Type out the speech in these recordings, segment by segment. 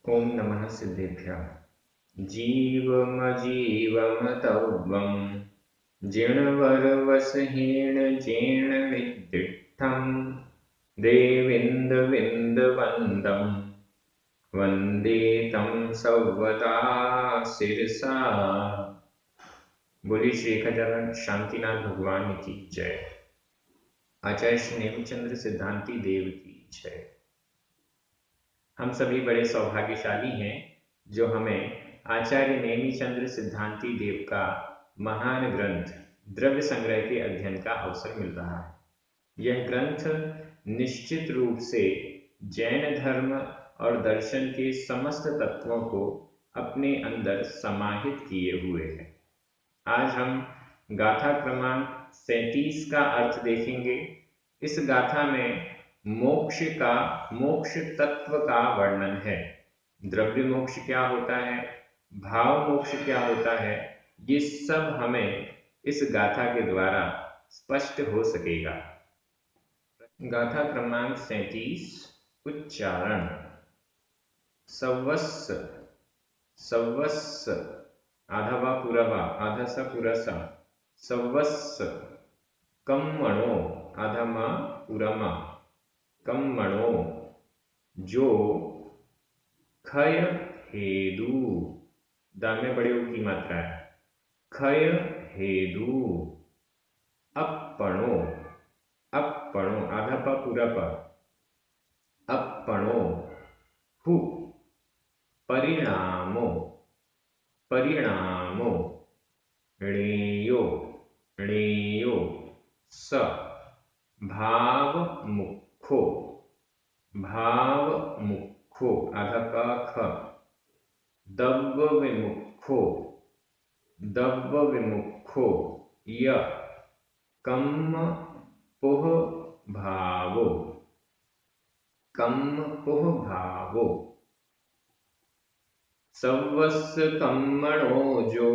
ओम नमः सिद्धेभ्यः। जीवमजीवम तौद्वं जिणवरवसहीन जीर्णनिर्दिष्टं देवेन्दविन्दवन्दं वन्दे तं सर्वदा शिरसा। बोलिए श्री खजानन शांतिनाथ भगवान की जय। आचार्य श्री नेमिचंद्र सिद्धांती देव की जय। हम सभी बड़े सौभाग्यशाली हैं जो हमें आचार्य नेमिचंद्र सिद्धांती देव का महान ग्रंथ द्रव्य संग्रह के अध्ययन का अवसर मिल रहा है। यह ग्रंथ निश्चित रूप से जैन धर्म और दर्शन के समस्त तत्वों को अपने अंदर समाहित किए हुए है। आज हम गाथा क्रमांक 37 का अर्थ देखेंगे। इस गाथा में मोक्ष तत्व का वर्णन है। द्रव्य मोक्ष क्या होता है, भाव मोक्ष क्या होता है, ये सब हमें इस गाथा के द्वारा स्पष्ट हो सकेगा। गाथा क्रमांक 37 उच्चारण। सवस्स, सवस्स आधा वा पूरा वा, आधा सा पूरा सा, सवस्स। कम्मणो आधा मा पूरा मा, कम्मणो जो खय हेदु, दाम में बड़े ऊ की मात्रा है, खय हेदु। अपणो, अपणो आधा पा पूरा पा, अपणो हु। परिणामो, परिणामो णेयो, णेयो स। भाव मुखो, भाव मुखो आधा का ख। दव्व विमुखो, दव्व विमुखो य। कम्म पुह भावो, कम्म पुह भावो। सवस्स कम्मणो जो,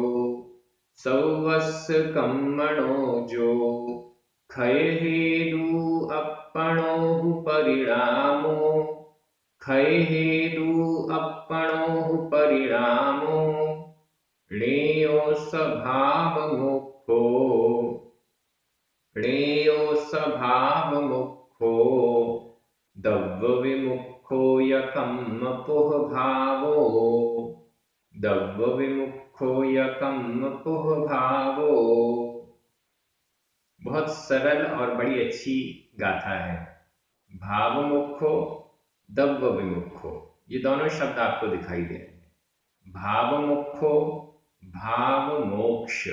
सवस्स कम्मणो जो। खय हेदु अपणो परिणामो, खय हेदु अपणो परिणामो। णेयो स्वभाव मुखो, णेयो स्वभाव मुखो। दव्व विमुखो यकम्म पुह भावो, दव्व विमुखो यकम्म पुह भावो। बहुत सरल और बड़ी अच्छी गाथा है। भावमुखो, दव्व विमुखो, ये दोनों शब्द आपको दिखाई दे रहे हैं। भावमुखो, भाव मोक्ष।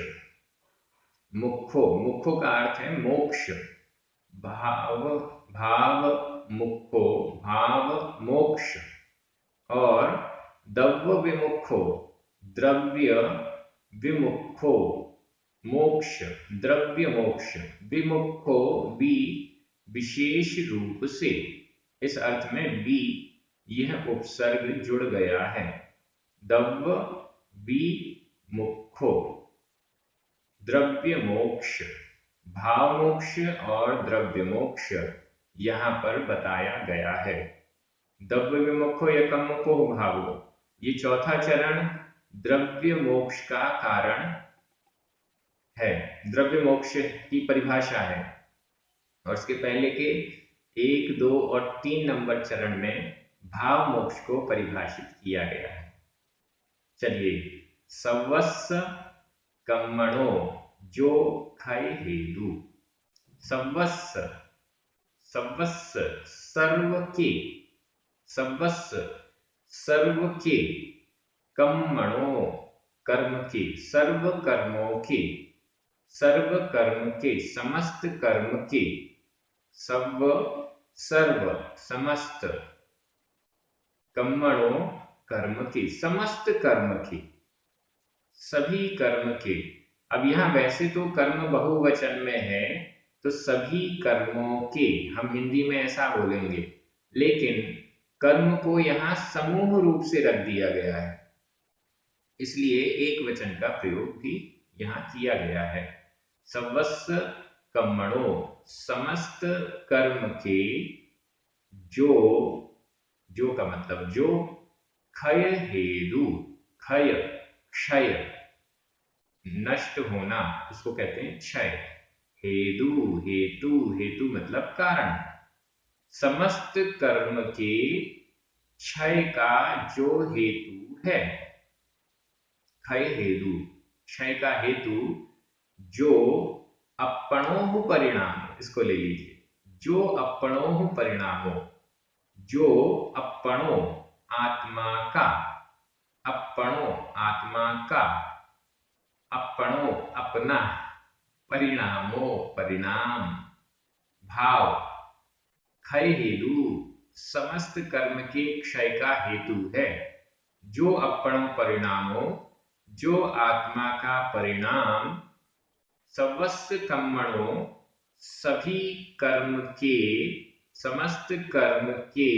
मुखो, मुखो का अर्थ है मोक्ष। भाव, भाव मुखो, भाव मोक्ष। और दव्व विमुखो, द्रव्य विमुखो, मोक्ष, द्रव्य मोक्ष। विमुखो बी विशेष रूप से, इस अर्थ में बी यह उपसर्ग जुड़ गया है। दव्व विमुखो, द्रव्य मोक्ष, भाव मोक्ष और द्रव्य मोक्ष यहां पर बताया गया है। द्रव्य विमुखो यकम्म पुह भावो, ये चौथा चरण द्रव्य मोक्ष का कारण है। द्रव्य मोक्ष की परिभाषा है और इसके पहले के 1, 2 और 3 नंबर चरण में भाव मोक्ष को परिभाषित किया गया है। चलिए, सवस्स कम्मणो जो खय हेदु। सवस्स, सवस्स सर्व के, सवस्स सर्व के। कम्मणो कर्म के, सर्व कर्मों के, सर्व कर्म के, समस्त कर्म के। सव सर्व समस्त, कम्मणो कर्म के, समस्त कर्म के, सभी कर्म के। अब यहां वैसे तो कर्म बहुवचन में है तो सभी कर्मों के हम हिंदी में ऐसा बोलेंगे, लेकिन कर्म को यहां समूह रूप से रख दिया गया है, इसलिए एक वचन का प्रयोग भी यहां किया गया है। सवस्स कर्मणो, समस्त कर्म के, जो, जो का मतलब जो, क्षय हेतु, क्षय क्षय नष्ट होना, इसको कहते हैं क्षय। हेतु हेतु हेतु मतलब कारण। समस्त कर्म के क्षय का जो हेतु है, क्षय हेतु, क्षय का हेतु जो अपणों परिणाम, इसको ले लीजिए, जो अपणों परिणामों, जो अपणों आत्मा का, अपणों आत्मा का, अपणों अपना, परिणामों परिणाम, भाव, क्षय हेतु समस्त कर्म के क्षय का हेतु है, जो अपणों परिणामों, जो आत्मा का परिणाम, समस्त कर्मणों सभी कर्म के, समस्त कर्म के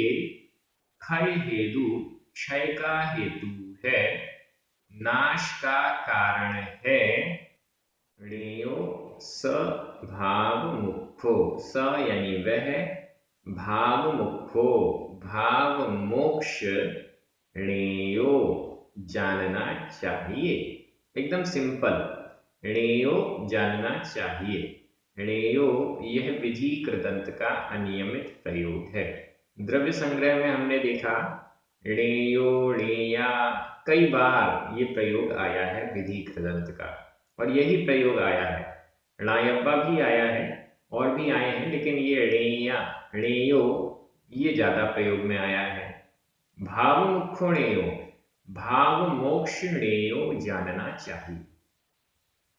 क्षय हेतु, क्षय का हेतु है, नाश का कारण है। णेयो स भाव मुक्तो, स यानी वह, भाव मुक्तो भाव मोक्ष, णेयो जानना चाहिए। एकदम सिंपल, णेयो जानना चाहिए। णेयो यह विधि कृदंत का अनियमित प्रयोग है। द्रव्य संग्रह में हमने देखा णेयो णेया, कई बार ये प्रयोग आया है विधि कृदंत का, और यही प्रयोग आया है। णायब्बा भी आया है और भी आए हैं, लेकिन ये णेया णेयो ये ज्यादा प्रयोग में आया है। भाव मुख्यो णेयो, भाव मोक्ष णेयो जानना चाहिए।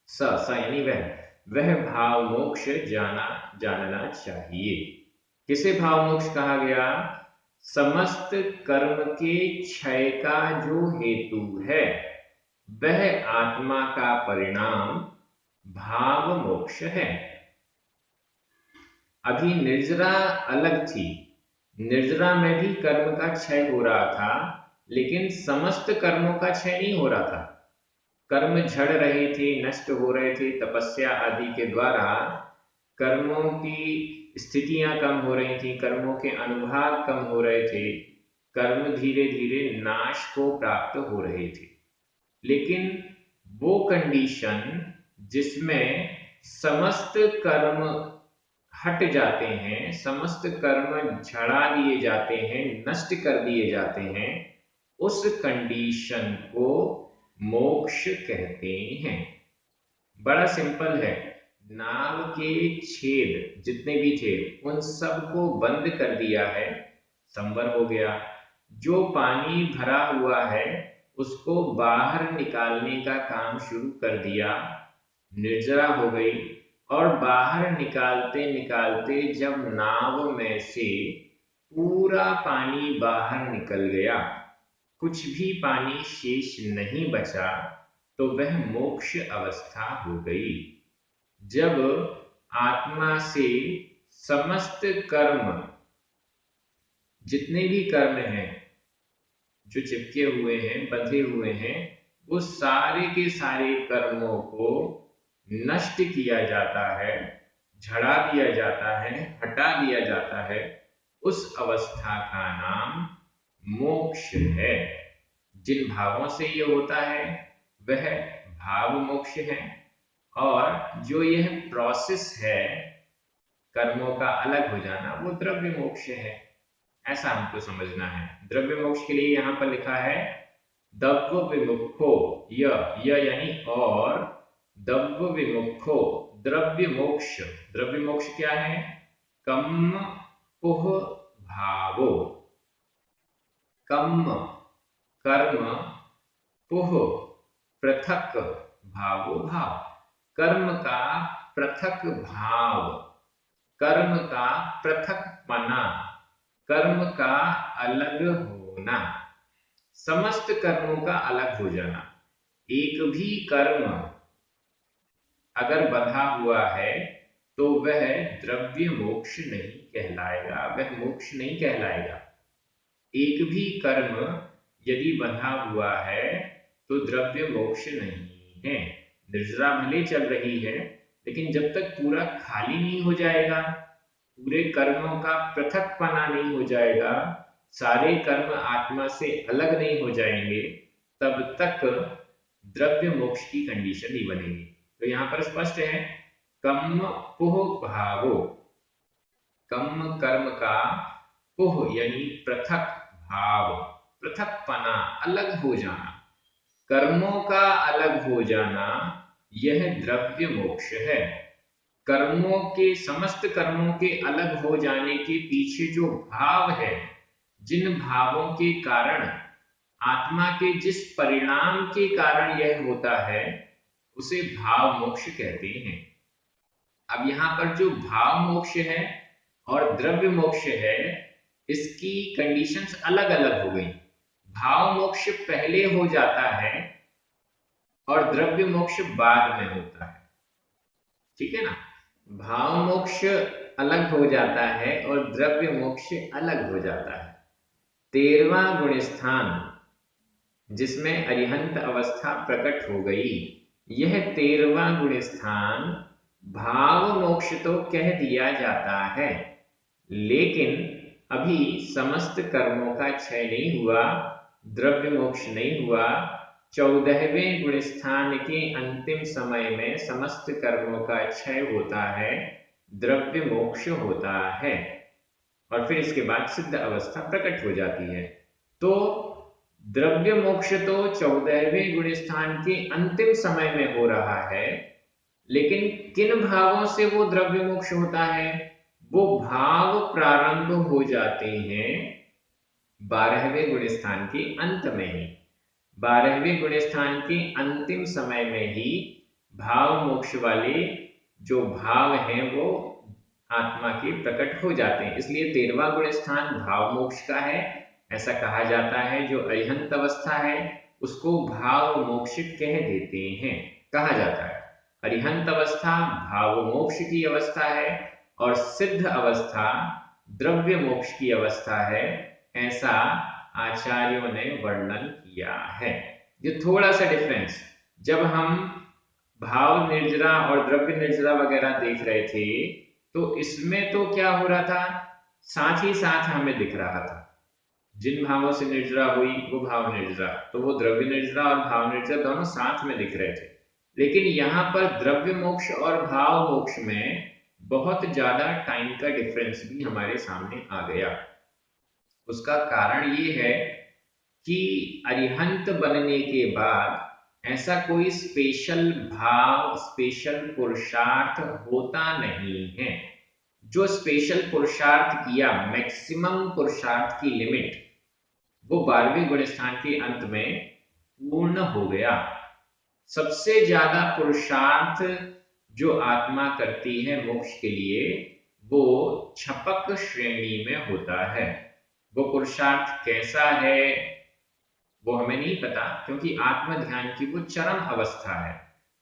स यानी वह भाव मोक्ष जानना चाहिए। किसे भाव मोक्ष कहा गया? समस्त कर्म के क्षय का जो हेतु है, वह आत्मा का परिणाम भाव मोक्ष है। अभी निर्जरा अलग थी, निर्जरा में भी कर्म का क्षय हो रहा था, लेकिन समस्त कर्मों का क्षय नहीं हो रहा था। कर्म झड़ रहे थे, नष्ट हो रहे थे, तपस्या आदि के द्वारा कर्मों की स्थितियां कम हो रही थी, कर्मों के अनुभाग कम हो रहे थे, कर्म धीरे धीरे नाश को प्राप्त हो रहे थे। लेकिन वो कंडीशन जिसमें समस्त कर्म हट जाते हैं, समस्त कर्म झड़ा दिए जाते हैं, नष्ट कर दिए जाते हैं, उस कंडीशन को मोक्ष कहते हैं। बड़ा सिंपल है, नाव के छेद जितने भी थे उन सबको बंद कर दिया है, संवर हो गया। जो पानी भरा हुआ है उसको बाहर निकालने का काम शुरू कर दिया, निर्जरा हो गई। और बाहर निकालते निकालते जब नाव में से पूरा पानी बाहर निकल गया, कुछ भी पानी शेष नहीं बचा, तो वह मोक्ष अवस्था हो गई। जब आत्मा से समस्त कर्म, जितने भी कर्म हैं जो चिपके हुए हैं, बंधे हुए हैं, वो सारे के सारे कर्मों को नष्ट किया जाता है, झड़ा दिया जाता है, हटा दिया जाता है, उस अवस्था का नाम मोक्ष है। जिन भावों से ये होता है वह भाव मोक्ष है, और जो यह प्रोसेस है कर्मों का अलग हो जाना, वो द्रव्य मोक्ष है। ऐसा हमको समझना है। द्रव्य मोक्ष के लिए यहाँ पर लिखा है दव्य विमुखो, य यानी और, दव्य विमुखो द्रव्य मोक्ष। द्रव्य मोक्ष क्या है? कम पुह भावो, कम कर्म, पुह पृथक, भावो भाव, कर्म का पृथक भाव, कर्म का पृथकपना, कर्म का अलग होना, समस्त कर्मों का अलग हो जाना। एक भी कर्म अगर बंधा हुआ है तो वह द्रव्य मोक्ष नहीं कहलाएगा, वह मोक्ष नहीं कहलाएगा। एक भी कर्म यदि बंधा हुआ है तो द्रव्य मोक्ष नहीं है। निर्जरा भले चल रही है, लेकिन जब तक पूरा खाली नहीं हो जाएगा, पूरे कर्मों का पृथकपना नहीं हो जाएगा, सारे कर्म आत्मा से अलग नहीं हो जाएंगे तब तक द्रव्य मोक्ष की कंडीशन नहीं बनेगी। तो यहाँ पर स्पष्ट है, कम पुह भावो, कम कर्म का पुह यानी पृथक भाव, पृथकपना, अलग हो जाना, कर्मों का अलग हो जाना, यह द्रव्य मोक्ष है। कर्मों के, समस्त कर्मों के अलग हो जाने के पीछे जो भाव है, जिन भावों के कारण, आत्मा के जिस परिणाम के कारण यह होता है, उसे भाव मोक्ष कहते हैं। अब यहाँ पर जो भाव मोक्ष है और द्रव्य मोक्ष है, इसकी कंडीशंस अलग अलग हो गई। भाव मोक्ष पहले हो जाता है और द्रव्य मोक्ष बाद में होता है, ठीक है ना। भाव मोक्ष अलग हो जाता है और द्रव्य मोक्ष अलग हो जाता है। 13वां गुण स्थान जिसमें अरिहंत अवस्था प्रकट हो गई, यह 13वां गुण स्थान भाव मोक्ष तो कह दिया जाता है, लेकिन अभी समस्त कर्मों का क्षय नहीं हुआ, द्रव्य मोक्ष नहीं हुआ। 14वें गुण स्थान के अंतिम समय में समस्त कर्मों का क्षय होता है, द्रव्य मोक्ष होता है, और फिर इसके बाद सिद्ध अवस्था प्रकट हो जाती है। तो द्रव्य मोक्ष तो 14वें गुण स्थान के अंतिम समय में हो रहा है, लेकिन किन भावों से वो द्रव्य मोक्ष होता है? वो भाव प्रारंभ हो जाते हैं 12वें गुण स्थान के अंत में ही। 12वें गुण स्थान के अंतिम समय में ही भाव मोक्ष वाले जो भाव हैं वो आत्मा के प्रकट हो जाते हैं। इसलिए 13वां गुण स्थान भाव मोक्ष का है, ऐसा कहा जाता है। जो अरिहंत अवस्था है उसको भाव मोक्ष कह देते हैं, कहा जाता है। अरिहंत अवस्था भाव मोक्ष की अवस्था है और सिद्ध अवस्था द्रव्य मोक्ष की अवस्था है, ऐसा आचार्यों ने वर्णन किया है। ये थोड़ा सा डिफरेंस, जब हम भाव निर्जरा और द्रव्य निर्जरा वगैरह देख रहे थे तो इसमें तो क्या हो रहा था, साथ ही साथ हमें दिख रहा था। जिन भावों से निर्जरा हुई वो भाव निर्जरा, तो वो द्रव्य निर्जरा और भाव निर्जरा दोनों साथ में दिख रहे थे। लेकिन यहाँ पर द्रव्य मोक्ष और भाव मोक्ष में बहुत ज्यादा टाइम का डिफरेंस भी हमारे सामने आ गया। उसका कारण ये है कि अरिहंत बनने के बाद ऐसा कोई स्पेशल भाव, स्पेशल पुरुषार्थ होता नहीं है। जो स्पेशल पुरुषार्थ किया, मैक्सिमम पुरुषार्थ की लिमिट, वो 12वें गुण स्थान के अंत में पूर्ण हो गया। सबसे ज्यादा पुरुषार्थ जो आत्मा करती है मोक्ष के लिए, वो छपक श्रेणी में होता है। वो पुरुषार्थ कैसा है वो हमें नहीं पता, क्योंकि आत्म ध्यान की वो चरम अवस्था है।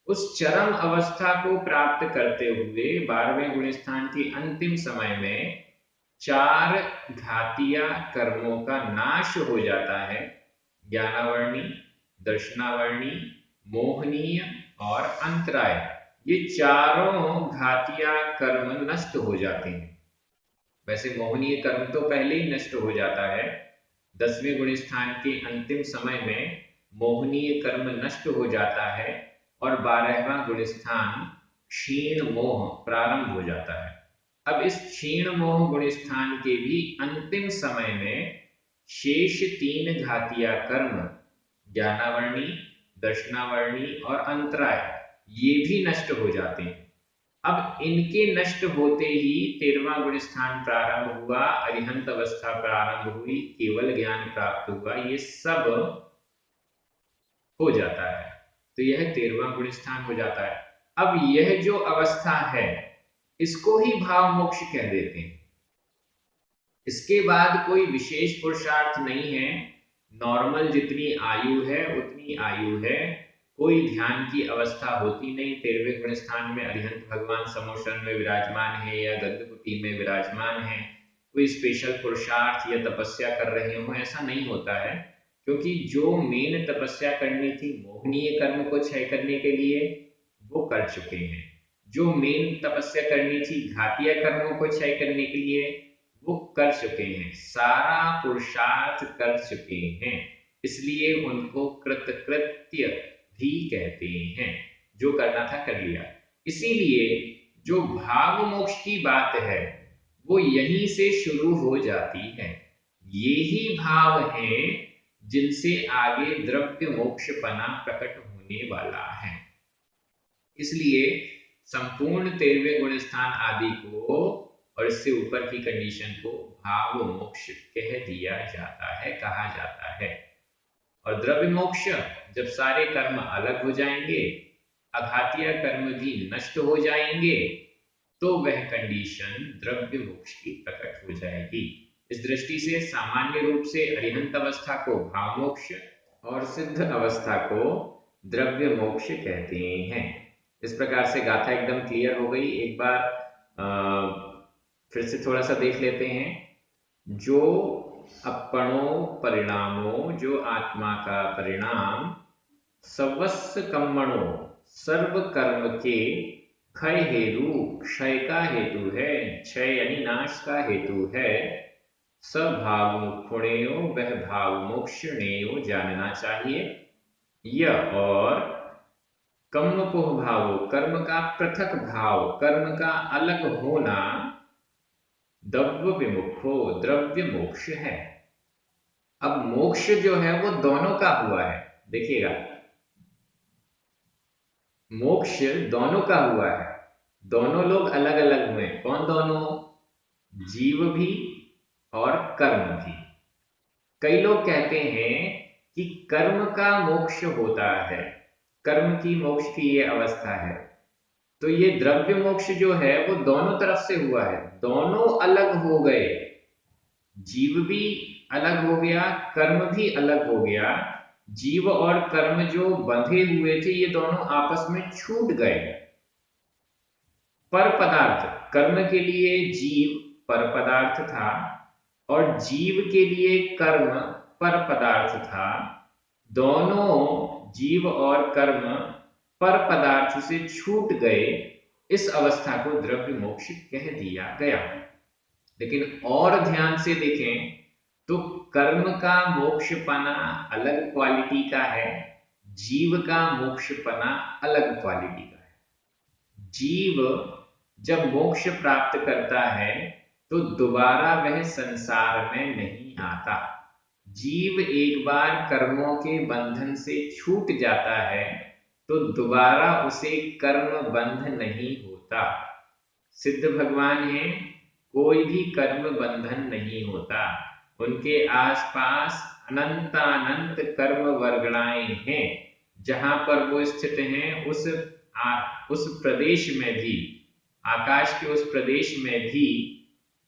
उस चरम अवस्था को प्राप्त करते हुए 12वें गुण स्थान के अंतिम समय में 4 घातिया कर्मों का नाश हो जाता है। ज्ञानावर्णी, दर्शनावर्णी, मोहनीय और अंतराय, ये चारों घातिया कर्म नष्ट हो जाते हैं। वैसे मोहनीय कर्म तो पहले ही नष्ट हो जाता है, 10वें गुण स्थान के अंतिम समय में मोहनीय कर्म नष्ट हो जाता है और 12वां गुण स्थान क्षीण मोह प्रारंभ हो जाता है। अब इस क्षीण मोह गुण स्थान के भी अंतिम समय में शेष 3 घातिया कर्म, ज्ञानावर्णी, दर्शनावर्णी और अंतराय, ये भी नष्ट हो जाते हैं। अब इनके नष्ट होते ही 13वां गुण स्थान प्रारंभ हुआ, अरिहंत अवस्था प्रारंभ हुई, केवल ज्ञान प्राप्त हुआ, ये सब हो जाता है। तो यह 13वां गुण स्थान हो जाता है। अब यह जो अवस्था है इसको ही भाव मोक्ष कह देते हैं। इसके बाद कोई विशेष पुरुषार्थ नहीं है, नॉर्मल जितनी आयु है उतनी आयु है, कोई ध्यान की अवस्था होती नहीं। 13वें गुण स्थान में अरिहंत भगवान समोषण में विराजमान है या गंधकुटी में विराजमान है, कोई स्पेशल पुरुषार्थ या तपस्या कर रहे हो ऐसा नहीं होता है, क्योंकि जो मेन तपस्या करनी थी मोहनीय कर्म को क्षय करने के लिए वो कर चुके हैं। जो मेन तपस्या करनी थी घातिया कर्मों को क्षय करने के लिए वो कर चुके हैं, सारा पुरुषार्थ कर चुके हैं, इसलिए उनको कृतकृत्य भी कहते हैं। जो करना था कर लिया। इसीलिए जो भाव मोक्ष की बात है वो यहीं से शुरू हो जाती है। ये ही भाव हैं जिनसे आगे द्रव्य मोक्षपना प्रकट होने वाला है। इसलिए संपूर्ण 13वें गुण स्थान आदि को और इससे ऊपर की कंडीशन को भाव मोक्ष कह दिया जाता है, कहा जाता है। और द्रव्य मोक्ष जब सारे कर्म अलग हो जाएंगे, अघातीय कर्म भी नष्ट हो जाएंगे, तो वह कंडीशन द्रव्य मोक्ष की प्रकट हो जाएगी। इस दृष्टि से सामान्य रूप से अरिहंत अवस्था को भाव मोक्ष और सिद्ध अवस्था को द्रव्य मोक्ष कहते हैं। इस प्रकार से गाथा एकदम क्लियर हो गई। एक बार फिर से थोड़ा सा देख लेते हैं। जो अपनो परिणामो, जो आत्मा का परिणाम, सर्वस्व कर्मणो, सर्व कर्म के क्षय हेतु, क्षय का हेतु है, क्षय यानी नाश का हेतु है। सभाव मुक्णेयो, वह भाव मोक्षणेयो जानना चाहिए। यह और कर्म को भाव, कर्म का पृथक भाव, कर्म का अलग होना, द्रव्य विमुखो, द्रव्य मोक्ष है। अब मोक्ष जो है वो दोनों का हुआ है। देखिएगा, मोक्ष दोनों का हुआ है, दोनों लोग अलग अलग हुए। कौन दोनों? जीव भी और कर्म भी। कई लोग कहते हैं कि कर्म का मोक्ष होता है, कर्म की मोक्ष की ये अवस्था है। तो ये द्रव्य मोक्ष जो है वो दोनों तरफ से हुआ है, दोनों अलग हो गए। जीव भी अलग हो गया, कर्म भी अलग हो गया। जीव और कर्म जो बंधे हुए थे ये दोनों आपस में छूट गए। पर पदार्थ, कर्म के लिए जीव पर पदार्थ था और जीव के लिए कर्म पर पदार्थ था। दोनों जीव और कर्म पर पदार्थ से छूट गए। इस अवस्था को द्रव्य मोक्ष कह दिया गया। लेकिन और ध्यान से देखें तो कर्म का मोक्षपना अलग क्वालिटी का है, जीव का मोक्षपना अलग क्वालिटी का है। जीव जब मोक्ष प्राप्त करता है तो दोबारा वह संसार में नहीं आता। जीव एक बार कर्मों के बंधन से छूट जाता है तो दोबारा उसे कर्म बंध नहीं होता। सिद्ध भगवान हैं, कोई भी कर्म बंधन नहीं होता। उनके आसपास अनंतानंत कर्म वर्गणाएं हैं। जहां पर वो स्थित हैं उस प्रदेश में भी, आकाश के उस प्रदेश में भी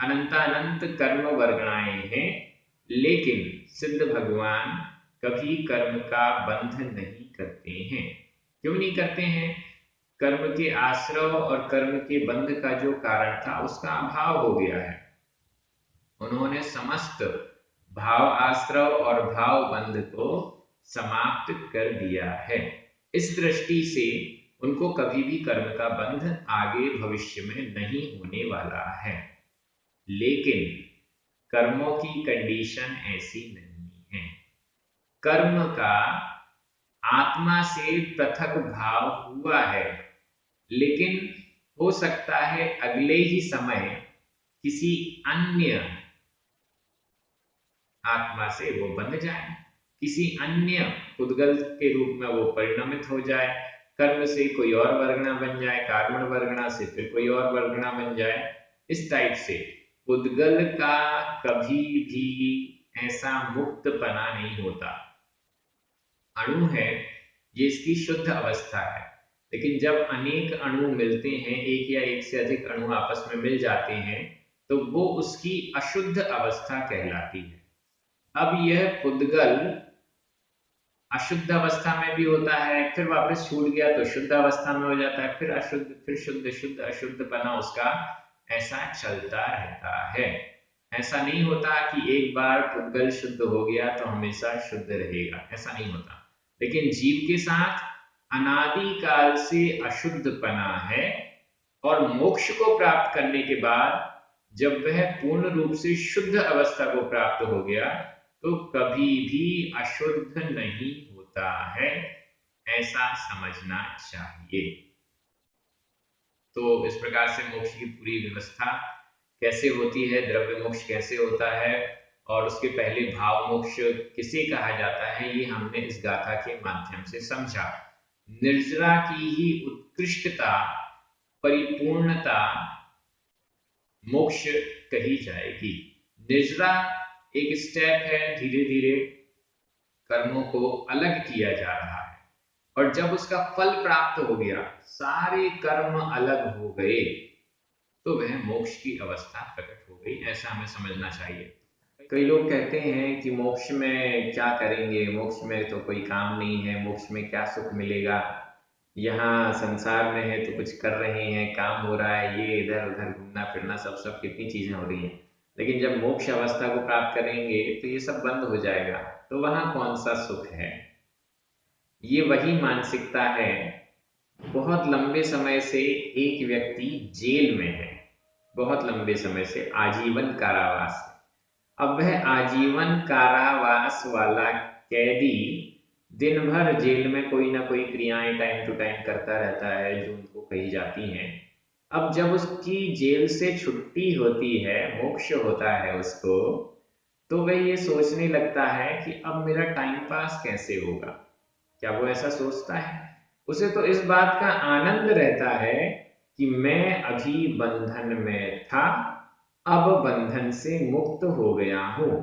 अनंतानंत कर्म वर्गणाएं हैं। लेकिन सिद्ध भगवान कभी कर्म का बंध नहीं करते हैं। क्यों नहीं करते हैं? कर्म के आश्रव और कर्म के बंध का जो कारण था उसका अभाव हो गया है। उन्होंने समस्त भाव आश्रव और भाव बंध को समाप्त कर दिया है। इस दृष्टि से उनको कभी भी कर्म का बंध आगे भविष्य में नहीं होने वाला है। लेकिन कर्मों की कंडीशन ऐसी नहीं है। कर्म का आत्मा से पृथक भाव हुआ है, लेकिन हो सकता है अगले ही समय किसी अन्य आत्मा से वो बंध जाए, किसी अन्य पुद्गल के रूप में वो परिणमित हो जाए। कर्म से कोई और वर्गना बन जाए, कार्मण वर्गना से फिर कोई और वर्गना बन जाए। इस टाइप से पुद्गल का कभी भी ऐसा मुक्तपना नहीं होता। अणु है, ये इसकी शुद्ध अवस्था है। लेकिन जब अनेक अणु मिलते हैं, एक या एक से अधिक अणु आपस में मिल जाते हैं, तो वो उसकी अशुद्ध अवस्था कहलाती है। अब यह पुद्गल अशुद्ध अवस्था में भी होता है, फिर वापस छूट गया तो शुद्ध अवस्था में हो जाता है, फिर अशुद्ध, फिर शुद्ध, शुद्ध अशुद्ध बना उसका ऐसा चलता रहता है। ऐसा नहीं होता कि एक बार पुद्गल शुद्ध हो गया तो हमेशा शुद्ध रहेगा, ऐसा नहीं होता। लेकिन जीव के साथ अनादि काल से अशुद्धपना है और मोक्ष को प्राप्त करने के बाद जब वह पूर्ण रूप से शुद्ध अवस्था को प्राप्त हो गया तो कभी भी अशुद्ध नहीं होता है, ऐसा समझना चाहिए। तो इस प्रकार से मोक्ष की पूरी व्यवस्था कैसे होती है, द्रव्य मोक्ष कैसे होता है और उसके पहले भाव मोक्ष किसे कहा जाता है, ये हमने इस गाथा के माध्यम से समझा। निर्जरा की ही उत्कृष्टता, परिपूर्णता मोक्ष कही जाएगी। निर्जरा एक स्टेप है, धीरे धीरे कर्मों को अलग किया जा रहा है और जब उसका फल प्राप्त हो गया, सारे कर्म अलग हो गए, तो वह मोक्ष की अवस्था प्रकट हो गई, ऐसा हमें समझना चाहिए। कई लोग कहते हैं कि मोक्ष में क्या करेंगे, मोक्ष में तो कोई काम नहीं है, मोक्ष में क्या सुख मिलेगा, यहाँ संसार में है तो कुछ कर रहे हैं, काम हो रहा है, ये इधर उधर घूमना फिरना सब कितनी चीजें हो रही हैं, लेकिन जब मोक्ष अवस्था को प्राप्त करेंगे तो ये सब बंद हो जाएगा, तो वहां कौन सा सुख है। ये वही मानसिकता है। बहुत लंबे समय से एक व्यक्ति जेल में है, बहुत लंबे समय से आजीवन कारावास। अब वह आजीवन कारावास वाला कैदी दिन भर जेल में कोई ना कोई क्रियाएं टाइम टू टाइम करता रहता है जो उनको कही जाती हैं। अब जब उसकी जेल से छुट्टी होती है, मोक्ष होता है उसको, तो वह ये सोचने लगता है कि अब मेरा टाइम पास कैसे होगा। क्या वो ऐसा सोचता है? उसे तो इस बात का आनंद रहता है कि मैं अभी बंधन में था, अब बंधन से मुक्त हो गया हूं।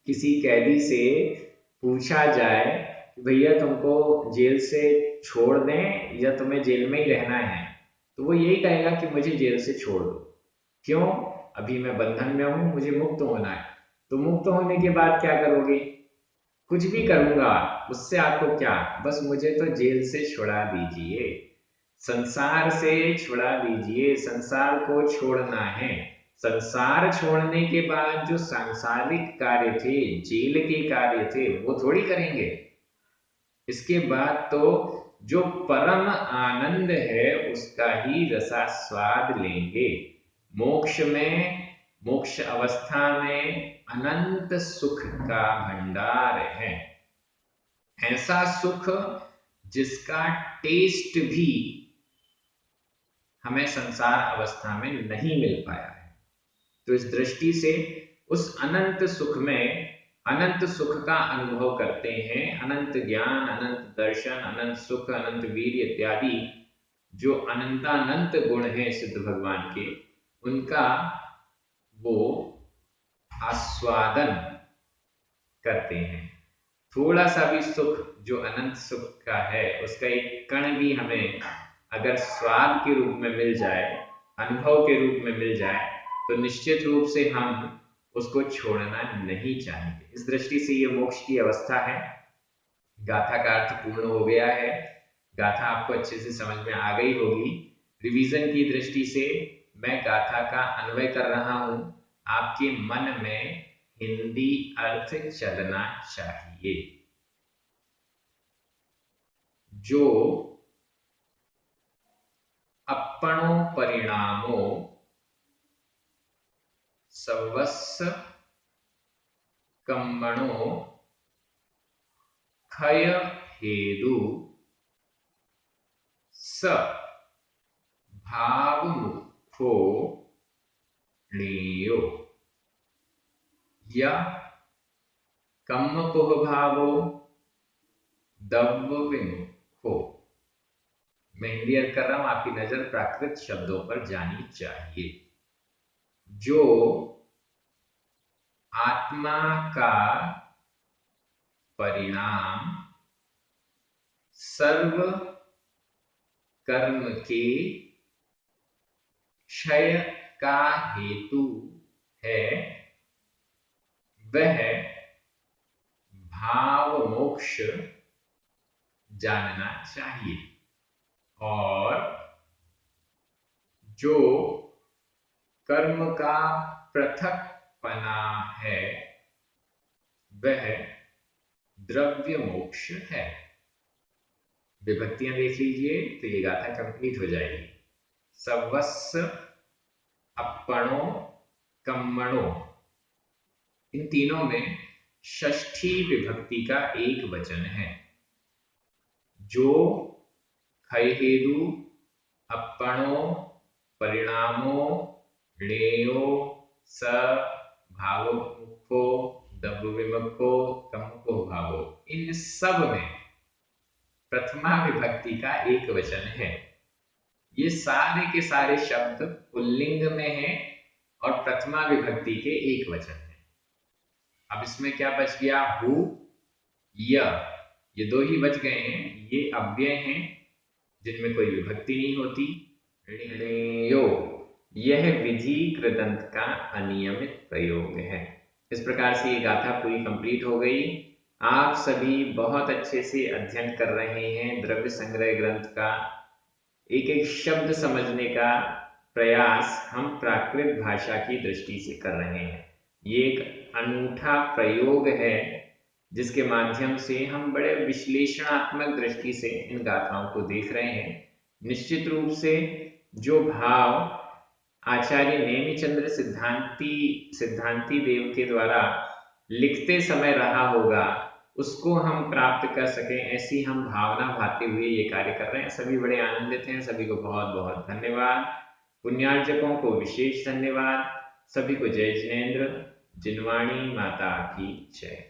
किसी कैदी से पूछा जाए कि भैया तुमको जेल से छोड़ दें या तुम्हें जेल में ही रहना है, तो वो यही कहेगा कि मुझे जेल से छोड़ दो। क्यों? अभी मैं बंधन में हूं, मुझे मुक्त होना है। तो मुक्त होने के बाद क्या करोगे? कुछ भी करूंगा, उससे आपको क्या, बस मुझे तो जेल से छुड़ा दीजिए, संसार से छुड़ा दीजिए, संसार को छोड़ना है। संसार छोड़ने के बाद जो सांसारिक कार्य थे, जेल के कार्य थे, वो थोड़ी करेंगे। इसके बाद तो जो परम आनंद है उसका ही रसास्वाद लेंगे। मोक्ष में, मोक्ष अवस्था में अनंत सुख का भंडार है, ऐसा सुख जिसका टेस्ट भी हमें संसार अवस्था में नहीं मिल पाया है। तो इस दृष्टि से उस अनंत सुख में, अनंत सुख का अनुभव करते हैं, अनंत ज्ञान, अनंत दर्शन, अनंत सुख, अनंत वीर्य इत्यादि जो अनंतानंत गुण हैं सिद्ध भगवान के, उनका वो आस्वादन करते हैं। थोड़ा सा भी सुख जो अनंत सुख का है, उसका एक कण भी हमें अगर स्वाद के रूप में मिल जाए, अनुभव के रूप में मिल जाए, तो निश्चित रूप से हम उसको छोड़ना नहीं चाहेंगे। इस दृष्टि से ये मोक्ष की अवस्था है। गाथा का अर्थ पूर्ण हो गया है, गाथा आपको अच्छे से समझ में आ गई होगी। रिवीजन की दृष्टि से मैं गाथा का अन्वय कर रहा हूं, आपके मन में हिंदी अर्थ चलना चाहिए। जो अपनों परिणामों सर्वस्व कम्मणों क्षय हेतु स भाव मुखो णेयो या कम्मपुह भावो दव्व विमुखो। मैं हिंदी अर्थ कर रहा हूं, आपकी नजर प्राकृत शब्दों पर जानी चाहिए। जो आत्मा का परिणाम सर्व कर्म के क्षय का हेतु है, वह भाव मोक्ष जानना चाहिए। और जो कर्म का पृथकपना है, वह द्रव्य मोक्ष है। विभक्तियां देख लीजिए तो ये गाथा कंप्लीट हो जाएगी। सर्वस्व अप्पणो, कम्मणो, इन तीनों में षष्ठी विभक्ति का एक वचन है। जो, खैहेदु, अप्पणो, परिणामो, णेयो, स, भावमुखो, दब्बविमुखो, कमुको भावो, इन सब में प्रथमा विभक्ति का एक वचन है। ये सारे के सारे शब्द पुल्लिंग में हैं और प्रथमा विभक्ति के एक वचन है। अब इसमें क्या बच गया? हु, य, ये दो ही बच गए हैं। ये अव्यय हैं जिनमें कोई विभक्ति नहीं होती। णेयो, यह विधि कृदंत का अनियमित प्रयोग है। इस प्रकार से ये गाथा पूरी कंप्लीट हो गई। आप सभी बहुत अच्छे से अध्ययन कर रहे हैं द्रव्य संग्रह ग्रंथ का। एक एक शब्द समझने का प्रयास हम प्राकृत भाषा की दृष्टि से कर रहे हैं। ये एक अनूठा प्रयोग है जिसके माध्यम से हम बड़े विश्लेषणात्मक दृष्टि से इन गाथाओं को देख रहे हैं। निश्चित रूप से जो भाव आचार्य नेमिचंद्र सिद्धांती देव के द्वारा लिखते समय रहा होगा, उसको हम प्राप्त कर सकें, ऐसी हम भावना भाते हुए ये कार्य कर रहे हैं। सभी बड़े आनंदित हैं। सभी को बहुत बहुत धन्यवाद। पुण्यार्जकों को विशेष धन्यवाद। सभी को जय जिनेन्द्र। जिनवाणी माता की जय।